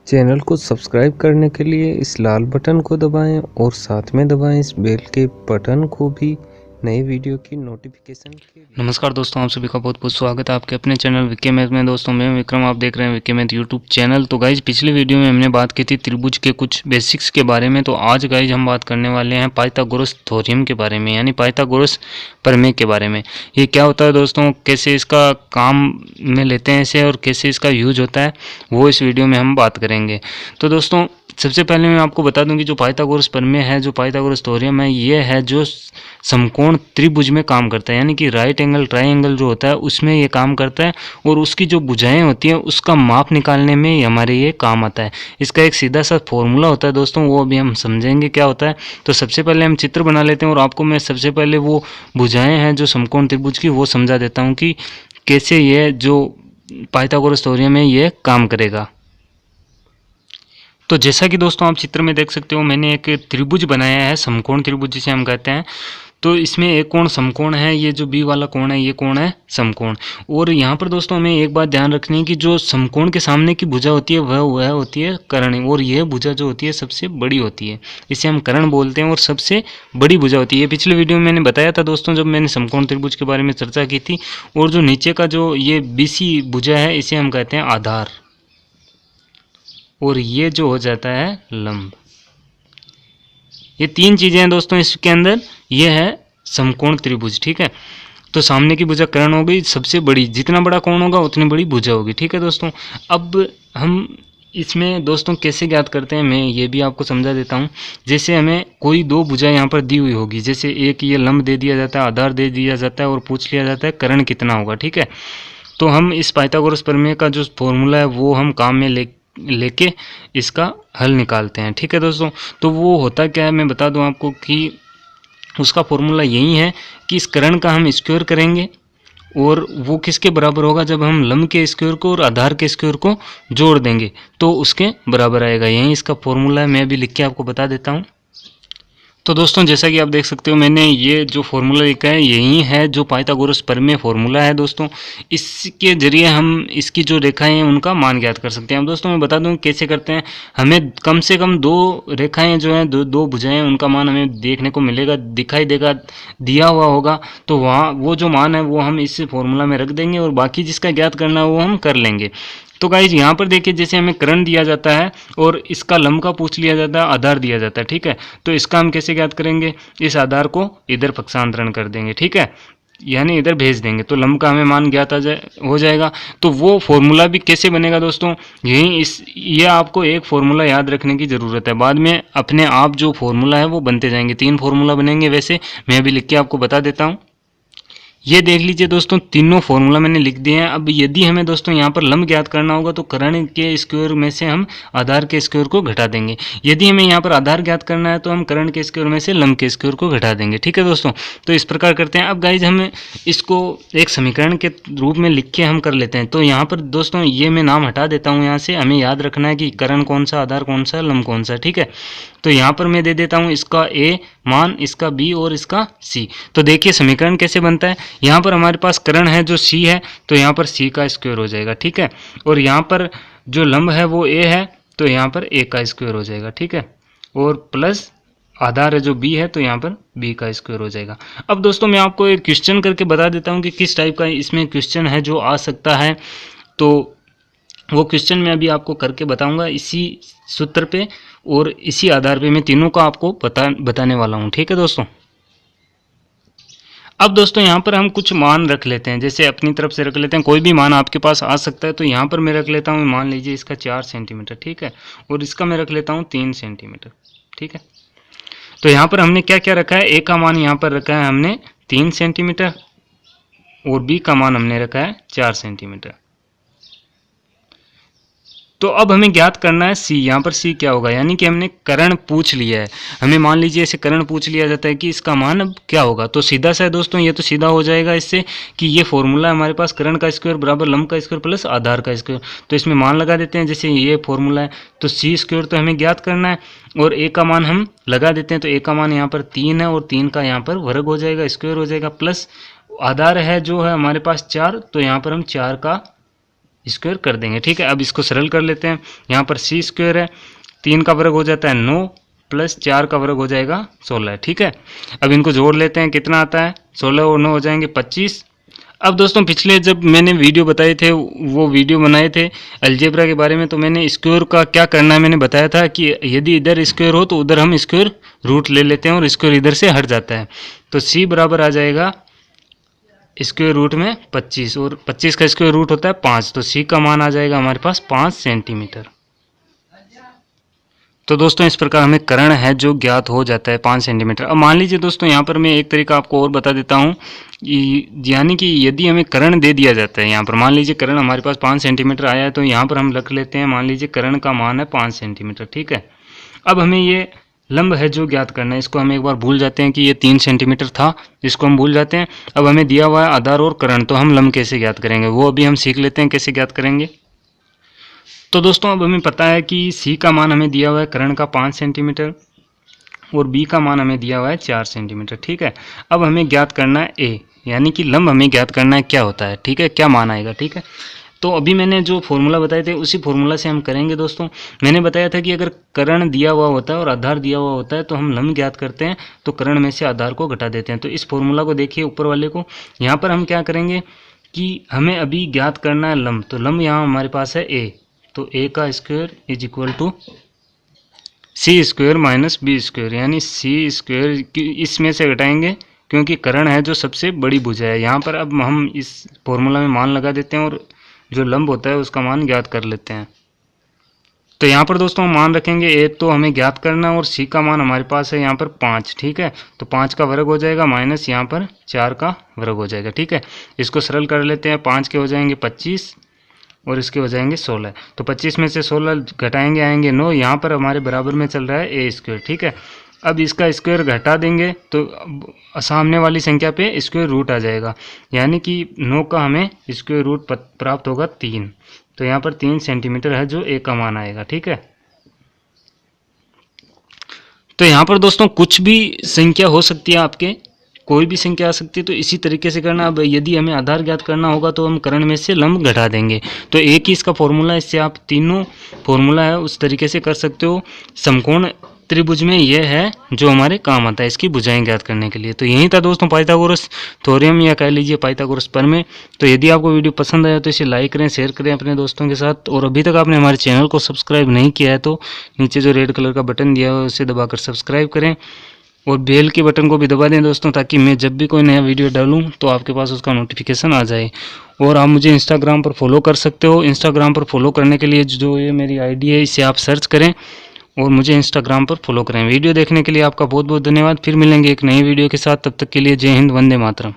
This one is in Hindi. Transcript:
चैनल को सब्सक्राइब करने के लिए इस लाल बटन को दबाएं और साथ में दबाएं इस बेल के बटन को भी नए वीडियो की नोटिफिकेशन के लिए। नमस्कार दोस्तों, आप सभी का बहुत बहुत स्वागत है आपके अपने चैनल विके मैथ में। दोस्तों मैं विक्रम, आप देख रहे हैं विके मैथ यूट्यूब चैनल। तो गाइज पिछले वीडियो में हमने बात की थी त्रिभुज के कुछ बेसिक्स के बारे में। तो आज गाइज हम बात करने वाले हैं पाइथागोरस थ्योरम के बारे में, यानी पाइथागोरस प्रमेय के बारे में। ये क्या होता है दोस्तों, कैसे इसका काम में लेते हैं इसे और कैसे इसका यूज होता है, वो इस वीडियो में हम बात करेंगे। तो दोस्तों सबसे पहले मैं आपको बता दूं कि जो पाइथागोरस प्रमेय है, जो पाइथागोरस थ्योरम है, ये है जो समकोण त्रिभुज में काम करता है, यानी कि राइट एंगल ट्रायंगल जो होता है उसमें ये काम करता है और उसकी जो भुजाएं होती हैं उसका माप निकालने में हमारे ये काम आता है। इसका एक सीधा सा फॉर्मूला होता है दोस्तों, वो अभी हम समझेंगे क्या होता है। तो सबसे पहले हम चित्र बना लेते हैं और आपको मैं सबसे पहले वो भुजाएं हैं जो समकोण त्रिभुज की वो समझा देता हूँ कि कैसे ये जो पाइथागोरस थ्योरम है ये काम करेगा। तो जैसा कि दोस्तों आप चित्र में देख सकते हो, मैंने एक त्रिभुज बनाया है, समकोण त्रिभुज जिसे हम कहते हैं। तो इसमें एक कोण समकोण है, ये जो बी वाला कोण है ये कोण है समकोण। और यहाँ पर दोस्तों हमें एक बात ध्यान रखनी है कि जो समकोण के सामने की भुजा होती है वह होती है कर्ण, और यह भुजा जो होती है सबसे बड़ी होती है, इसे हम कर्ण बोलते हैं और सबसे बड़ी भुजा होती है। पिछले वीडियो में मैंने बताया था दोस्तों, जब मैंने समकोण त्रिभुज के बारे में चर्चा की थी। और जो नीचे का जो ये बीसी भुजा है इसे हम कहते हैं आधार, और ये जो हो जाता है लंब। ये तीन चीजें हैं दोस्तों इसके अंदर। ये है समकोण त्रिभुज, ठीक है। तो सामने की भुजा कर्ण हो गई सबसे बड़ी, जितना बड़ा कोण होगा उतनी बड़ी भुजा होगी, ठीक है दोस्तों। अब हम इसमें दोस्तों कैसे ज्ञात करते हैं मैं ये भी आपको समझा देता हूँ। जैसे हमें कोई दो भुजा यहाँ पर दी हुई होगी, जैसे एक ये लंब दे दिया जाता है, आधार दे दिया जाता है और पूछ लिया जाता है कर्ण कितना होगा, ठीक है। तो हम इस पाइथागोरस प्रमेय का जो फॉर्मूला है वो हम काम में लेके इसका हल निकालते हैं, ठीक है दोस्तों। तो वो होता क्या है मैं बता दूं आपको कि उसका फॉर्मूला यही है कि इस कर्ण का हम स्क्वायर करेंगे और वो किसके बराबर होगा, जब हम लंब के स्क्वायर को और आधार के स्क्वायर को जोड़ देंगे तो उसके बराबर आएगा। यही इसका फॉर्मूला है, मैं अभी लिख के आपको बता देता हूँ। तो दोस्तों जैसा कि आप देख सकते हो, मैंने ये जो फॉर्मूला लिखा है यही है जो पाइथागोरस प्रमेय फॉर्मूला है दोस्तों। इसके जरिए हम इसकी जो रेखाएं हैं उनका मान ज्ञात कर सकते हैं। अब दोस्तों मैं बता दूं कैसे करते हैं। हमें कम से कम दो रेखाएं जो हैं, दो भुजाएं, उनका मान हमें देखने को मिलेगा, दिखाई देगा, दिया हुआ होगा। तो वहाँ वो जो मान है वो हम इस फॉर्मूला में रख देंगे और बाकी जिसका ज्ञात करना है वो हम कर लेंगे। तो गाइज यहाँ पर देखिए, जैसे हमें कर्ण दिया जाता है और इसका लंब का पूछ लिया जाता है, आधार दिया जाता है, ठीक है। तो इसका हम कैसे ज्ञात करेंगे, इस आधार को इधर पक्षांतरण कर देंगे, ठीक है, यानी इधर भेज देंगे तो लंब का हमें मान ज्ञात हो जाएगा। तो वो फॉर्मूला भी कैसे बनेगा दोस्तों, ये आपको एक फॉर्मूला याद रखने की ज़रूरत है, बाद में अपने आप जो फॉर्मूला है वो बनते जाएंगे। 3 फॉर्मूला बनेंगे, वैसे मैं अभी लिख के आपको बता देता हूँ। ये देख लीजिए दोस्तों, तीनों फॉर्मूला मैंने लिख दिए हैं। अब यदि हमें दोस्तों यहाँ पर लंब ज्ञात करना होगा तो कर्ण के स्क्वायर में से हम आधार के स्क्वायर को घटा देंगे। यदि हमें यहाँ पर आधार ज्ञात करना है तो हम कर्ण के स्क्वायर में से लंब के स्क्वायर को घटा देंगे, ठीक है दोस्तों। तो इस प्रकार करते हैं। अब गाइज हमें इसको एक समीकरण के रूप में लिख के हम कर लेते हैं। तो यहाँ पर दोस्तों ये मैं नाम हटा देता हूँ यहाँ से, हमें याद रखना है कि कर्ण कौन सा, आधार कौन सा, लंब कौन सा, ठीक है। तो यहाँ पर मैं दे देता हूँ इसका ए मान, इसका बी और इसका सी। तो देखिए समीकरण कैसे बनता है। यहाँ पर हमारे पास कर्ण है जो सी है, तो यहाँ पर सी का स्क्वायर हो जाएगा, ठीक है। और यहाँ पर जो लंब है वो ए है, तो यहाँ पर ए का स्क्वायर हो जाएगा, ठीक है। और प्लस आधार है जो बी है, तो यहाँ पर बी का स्क्वायर हो जाएगा। अब दोस्तों मैं आपको एक क्वेश्चन करके बता देता हूँ कि किस टाइप का इसमें क्वेश्चन है जो आ सकता है। तो वो क्वेश्चन मैं अभी आपको करके बताऊंगा इसी सूत्र पे और इसी आधार पे मैं तीनों का आपको बताने वाला हूँ, ठीक है दोस्तों। अब दोस्तों यहाँ पर हम कुछ मान रख लेते हैं, जैसे अपनी तरफ से रख लेते हैं, कोई भी मान आपके पास आ सकता है। तो यहाँ पर मैं रख लेता हूँ, मान लीजिए इसका 4 सेंटीमीटर, ठीक है, और इसका मैं रख लेता हूँ 3 सेंटीमीटर, ठीक है। तो यहाँ पर हमने क्या क्या रखा है, ए का मान यहाँ पर रखा है हमने 3 सेंटीमीटर और बी का मान हमने रखा है 4 सेंटीमीटर। तो अब हमें ज्ञात करना है सी। यहाँ पर सी क्या होगा, यानी कि हमने कर्ण पूछ लिया है। हमें मान लीजिए ऐसे कर्ण पूछ लिया जाता है कि इसका मान अब क्या होगा। तो सीधा सा है दोस्तों, ये तो सीधा हो जाएगा इससे कि ये फॉर्मूला है हमारे पास, कर्ण का स्क्वायर बराबर लंब का स्क्वायर प्लस आधार का स्क्वायर। तो इसमें मान लगा देते हैं, जैसे ये फॉर्मूला है तो सी स्क्वायर तो हमें ज्ञात करना है और ए का मान हम लगा देते हैं। तो ए का मान यहाँ पर 3 है और 3 का यहाँ पर वर्ग हो जाएगा, स्क्वायर हो जाएगा, प्लस आधार है जो है हमारे पास 4, तो यहाँ पर हम 4 का स्क्वायर कर देंगे, ठीक है। अब इसको सरल कर लेते हैं। यहाँ पर सी स्क्वायर है, 3 का वर्ग हो जाता है 9 प्लस 4 का वर्ग हो जाएगा 16, ठीक है। अब इनको जोड़ लेते हैं, कितना आता है, 16 और 9 हो जाएंगे 25। अब दोस्तों पिछले जब मैंने वीडियो बताए थे, वो वीडियो बनाए थे अलजेब्रा के बारे में, तो मैंने स्क्वायर का क्या करना है मैंने बताया था कि यदि इधर स्क्वायर हो तो उधर हम स्क्वायर रूट ले लेते हैं और स्क्वायर इधर से हट जाता है। तो सी बराबर आ जाएगा स्क्वायर रूट में 25, और 25 का स्क्वायर रूट होता है 5, तो सी का मान आ जाएगा हमारे पास 5 सेंटीमीटर। तो दोस्तों इस प्रकार हमें कर्ण है जो ज्ञात हो जाता है 5 सेंटीमीटर। अब मान लीजिए दोस्तों यहाँ पर मैं एक तरीका आपको और बता देता हूँ, यानी कि यदि हमें कर्ण दे दिया जाता है, यहाँ पर मान लीजिए कर्ण हमारे पास 5 सेंटीमीटर आया है, तो यहाँ पर हम रख लेते हैं, मान लीजिए कर्ण का मान है 5 सेंटीमीटर, ठीक है। अब हमें ये लंब है जो ज्ञात करना है, इसको हम एक बार भूल जाते हैं कि ये 3 सेंटीमीटर था, इसको हम भूल जाते हैं। अब हमें दिया हुआ है आधार और कर्ण, तो हम लंब कैसे ज्ञात करेंगे वो अभी हम सीख लेते हैं कैसे ज्ञात करेंगे। तो दोस्तों अब हमें पता है कि सी का मान हमें दिया हुआ है कर्ण का 5 सेंटीमीटर और बी का मान हमें दिया हुआ है 4 सेंटीमीटर, ठीक है। अब हमें ज्ञात करना है ए, यानी कि लंब हमें ज्ञात करना है क्या होता है, ठीक है, क्या मान आएगा, ठीक है। तो अभी मैंने जो फॉर्मूला बताए थे उसी फॉर्मूला से हम करेंगे दोस्तों। मैंने बताया था कि अगर कर्ण दिया हुआ होता है और आधार दिया हुआ होता है तो हम लंब ज्ञात करते हैं, तो कर्ण में से आधार को घटा देते हैं। तो इस फॉर्मूला को देखिए ऊपर वाले को, यहाँ पर हम क्या करेंगे कि हमें अभी ज्ञात करना है लंब, तो लंब यहाँ हमारे पास है ए, तो ए का square is equal to C square minus B square, यानी सी स्क्वायर इसमें से घटाएंगे क्योंकि कर्ण है जो सबसे बड़ी भुजा है। यहाँ पर अब हम इस फॉर्मूला में मान लगा देते हैं और जो लंब होता है उसका मान ज्ञात कर लेते हैं। तो यहाँ पर दोस्तों हम मान रखेंगे ए तो हमें ज्ञात करना है और सी का मान हमारे पास है यहाँ पर 5, ठीक है। तो 5 का वर्ग हो जाएगा माइनस यहाँ पर 4 का वर्ग हो जाएगा, ठीक है। इसको सरल कर लेते हैं, 5 के हो जाएंगे 25 और इसके हो जाएंगे 16। तो 25 में से 16 घटाएंगे आएंगे 9, यहाँ पर हमारे बराबर में चल रहा है ए स्क्वायर, ठीक है। अब इसका स्क्वायर घटा देंगे तो सामने वाली संख्या पे स्क्वायर रूट आ जाएगा, यानी कि 9 का हमें स्क्वायर रूट प्राप्त होगा 3। तो यहाँ पर 3 सेंटीमीटर है जो ए का मान आएगा, ठीक है। तो यहाँ पर दोस्तों कुछ भी संख्या हो सकती है, आपके कोई भी संख्या आ सकती है, तो इसी तरीके से करना। अब यदि हमें आधार ज्ञात करना होगा तो हम कर्ण में से लंब घटा देंगे। तो एक ही इसका फॉर्मूला, इससे आप तीनों फॉर्मूला है उस तरीके से कर सकते हो। समकोण त्रिभुज में यह है जो हमारे काम आता है इसकी भुजाएं ज्ञात करने के लिए। तो यही था दोस्तों पाइथागोरस थ्योरम, या कह लीजिए पाइथागोरस प्रमेय। तो यदि आपको वीडियो पसंद आया तो इसे लाइक करें, शेयर करें अपने दोस्तों के साथ, और अभी तक आपने हमारे चैनल को सब्सक्राइब नहीं किया है तो नीचे जो रेड कलर का बटन दिया हुआ है उसे दबाकर सब्सक्राइब करें और बेल के बटन को भी दबा दें दोस्तों, ताकि मैं जब भी कोई नया वीडियो डालूं तो आपके पास उसका नोटिफिकेशन आ जाए। और आप मुझे इंस्टाग्राम पर फॉलो कर सकते हो। इंस्टाग्राम पर फॉलो करने के लिए जो ये मेरी आईडी है इसे आप सर्च करें और मुझे इंस्टाग्राम पर फॉलो करें। वीडियो देखने के लिए आपका बहुत बहुत धन्यवाद। फिर मिलेंगे एक नई वीडियो के साथ, तब तक के लिए जय हिंद, वंदे मातरम।